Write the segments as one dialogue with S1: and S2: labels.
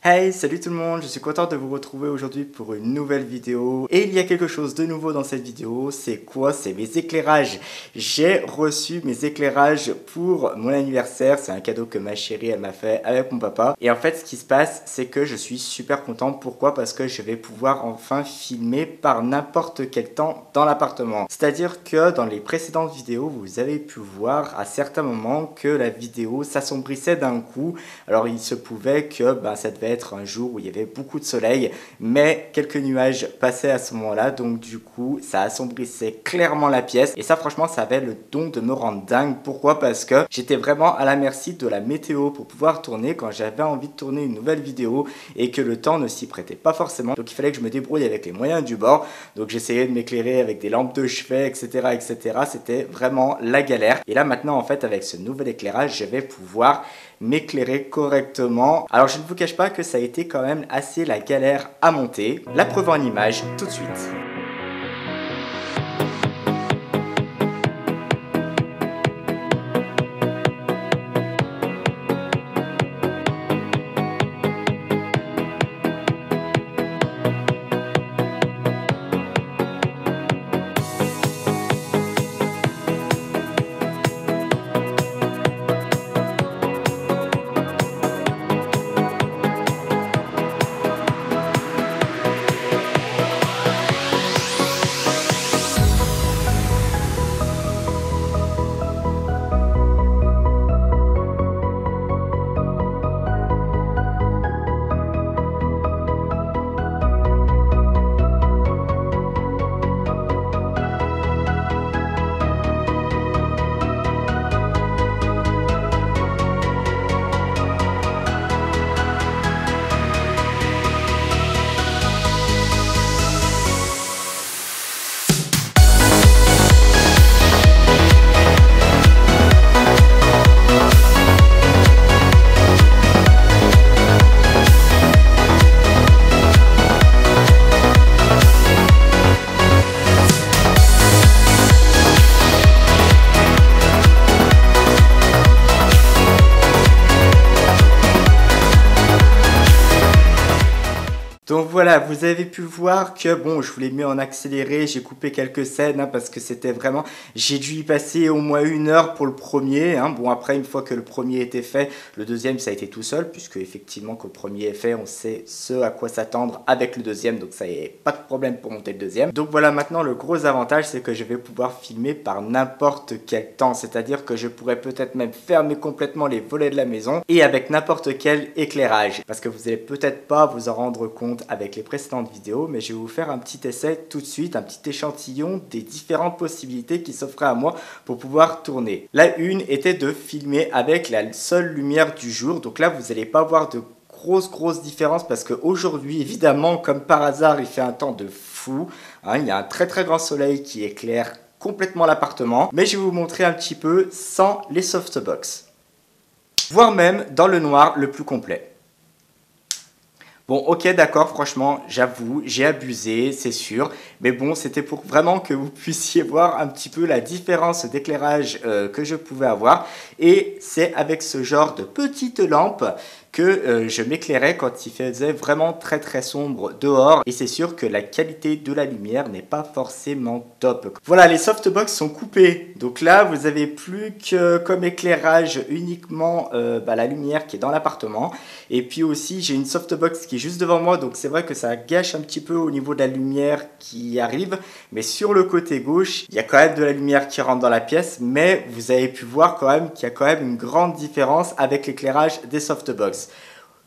S1: Hey, salut tout le monde, je suis content de vous retrouver aujourd'hui pour une nouvelle vidéo. Et il y a quelque chose de nouveau dans cette vidéo, c'est quoi? C'est mes éclairages. J'ai reçu mes éclairages pour mon anniversaire, c'est un cadeau que ma chérie elle m'a fait avec mon papa. Et en fait ce qui se passe, c'est que je suis super content. Pourquoi? Parce que je vais pouvoir enfin filmer par n'importe quel temps dans l'appartement. C'est-à-dire que dans les précédentes vidéos, vous avez pu voir à certains moments que la vidéo s'assombrissait d'un coup. Alors il se pouvait que ça devait être un jour où il y avait beaucoup de soleil, mais quelques nuages passaient à ce moment-là, donc du coup ça assombrissait clairement la pièce. Et ça franchement ça avait le don de me rendre dingue. Pourquoi? Parce que j'étais vraiment à la merci de la météo pour pouvoir tourner quand j'avais envie de tourner une nouvelle vidéo et que le temps ne s'y prêtait pas forcément. Donc il fallait que je me débrouille avec les moyens du bord. Donc j'essayais de m'éclairer avec des lampes de chevet, etc. etc. C'était vraiment la galère. Et là maintenant en fait avec ce nouvel éclairage je vais pouvoir m'éclairer correctement. Alors je ne vous cache pas que ça a été quand même assez la galère à monter. La preuve en image tout de suite. Donc voilà, vous avez pu voir que bon, je vous l'ai mis en accéléré, j'ai coupé quelques scènes parce que c'était vraiment, j'ai dû y passer au moins 1 heure pour le premier. Bon après une fois que le premier était fait, le deuxième ça a été tout seul puisque effectivement quand le premier est fait, on sait ce à quoi s'attendre avec le deuxième, donc ça y est, pas de problème pour monter le deuxième. Donc voilà, maintenant le gros avantage c'est que je vais pouvoir filmer par n'importe quel temps, c'est-à-dire que je pourrais peut-être même fermer complètement les volets de la maison et avec n'importe quel éclairage, parce que vous allez peut-être pas vous en rendre compte avec les précédentes vidéos, mais je vais vous faire un petit essai tout de suite, un petit échantillon des différentes possibilités qui s'offraient à moi pour pouvoir tourner. La une était de filmer avec la seule lumière du jour, donc là vous n'allez pas voir de grosse différence parce qu'aujourd'hui évidemment comme par hasard il fait un temps de fou, il y a un très grand soleil qui éclaire complètement l'appartement, mais je vais vous montrer un petit peu sans les softbox, voire même dans le noir le plus complet. Bon, ok, d'accord, franchement, j'avoue, j'ai abusé, c'est sûr. Mais bon, c'était pour vraiment que vous puissiez voir un petit peu la différence d'éclairage que je pouvais avoir. Et c'est avec ce genre de petite lampe que je m'éclairais quand il faisait vraiment très sombre dehors. Et c'est sûr que la qualité de la lumière n'est pas forcément top. Voilà, les softbox sont coupés. Donc là, vous avez plus que comme éclairage uniquement la lumière qui est dans l'appartement. Et puis aussi, j'ai une softbox qui est juste devant moi. Donc c'est vrai que ça gâche un petit peu au niveau de la lumière qui arrive. Mais sur le côté gauche, il y a quand même de la lumière qui rentre dans la pièce. Mais vous avez pu voir quand même qu'il y a quand même une grande différence avec l'éclairage des softbox.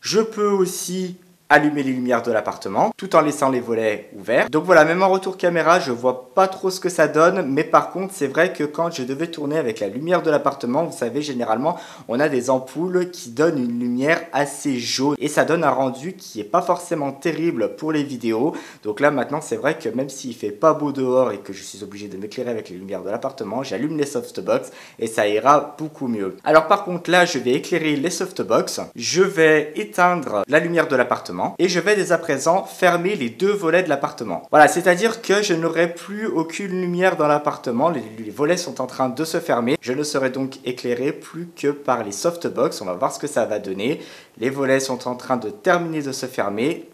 S1: Je peux aussi allumer les lumières de l'appartement tout en laissant les volets ouverts. Donc voilà, même en retour caméra, je vois pas trop ce que ça donne, mais par contre, c'est vrai que quand je devais tourner avec la lumière de l'appartement, vous savez, généralement, on a des ampoules qui donnent une lumière assez jaune et ça donne un rendu qui est pas forcément terrible pour les vidéos. Donc là, maintenant, c'est vrai que même s'il fait pas beau dehors et que je suis obligé de m'éclairer avec les lumières de l'appartement, j'allume les softbox et ça ira beaucoup mieux. Alors par contre, là, je vais éclairer les softbox. Je vais éteindre la lumière de l'appartement l'appartement. Et je vais dès à présent fermer les deux volets de l'appartement. Voilà, c'est-à-dire que je n'aurai plus aucune lumière dans l'appartement. Les volets sont en train de se fermer. Je ne serai donc éclairé plus que par les softbox. On va voir ce que ça va donner. Les volets sont en train de terminer de se fermer.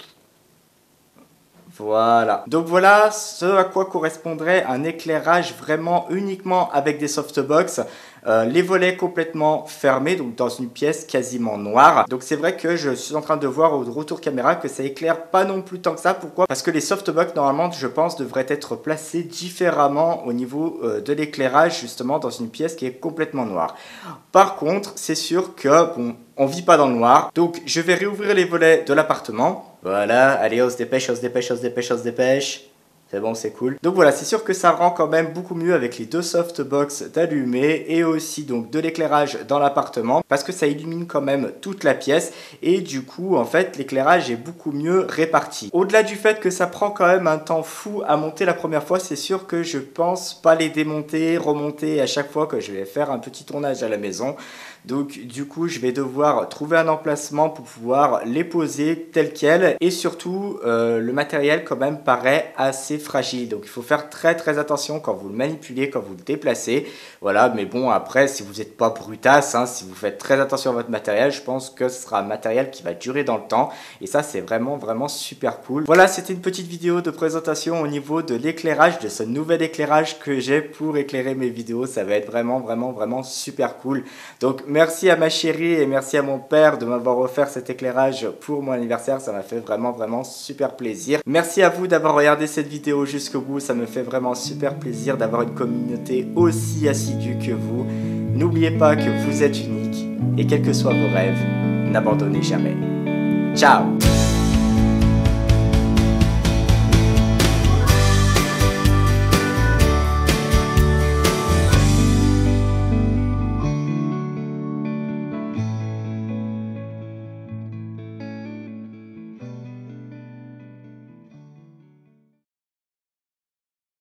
S1: Voilà. Donc voilà ce à quoi correspondrait un éclairage vraiment uniquement avec des softbox. Les volets complètement fermés, donc dans une pièce quasiment noire. Donc c'est vrai que je suis en train de voir au retour caméra que ça éclaire pas non plus tant que ça. Pourquoi? Parce que les softbox normalement je pense devraient être placés différemment au niveau de l'éclairage justement dans une pièce qui est complètement noire. Par contre c'est sûr que bon, on vit pas dans le noir. Donc je vais réouvrir les volets de l'appartement. Voilà, allez on se dépêche, on se dépêche, on se dépêche, on se dépêche. C'est bon, c'est cool. Donc voilà, c'est sûr que ça rend quand même beaucoup mieux avec les deux softbox d'allumer et aussi donc de l'éclairage dans l'appartement parce que ça illumine quand même toute la pièce et du coup en fait l'éclairage est beaucoup mieux réparti. Au-delà du fait que ça prend quand même un temps fou à monter la première fois, c'est sûr que je pense pas les démonter, remonter à chaque fois que je vais faire un petit tournage à la maison. Donc du coup je vais devoir trouver un emplacement pour pouvoir les poser tels quels et surtout le matériel quand même paraît assez fragile, donc il faut faire très attention quand vous le manipulez, quand vous le déplacez. Voilà, mais bon après si vous n'êtes pas brutasse, hein, si vous faites très attention à votre matériel, je pense que ce sera un matériel qui va durer dans le temps et ça c'est vraiment super cool. Voilà, c'était une petite vidéo de présentation au niveau de l'éclairage, de ce nouvel éclairage que j'ai pour éclairer mes vidéos. Ça va être vraiment super cool. Donc merci à ma chérie et merci à mon père de m'avoir offert cet éclairage pour mon anniversaire. Ça m'a fait vraiment super plaisir. Merci à vous d'avoir regardé cette vidéo jusqu'au bout. Ça me fait vraiment super plaisir d'avoir une communauté aussi assidue que vous. N'oubliez pas que vous êtes unique et quels que soient vos rêves, n'abandonnez jamais. Ciao!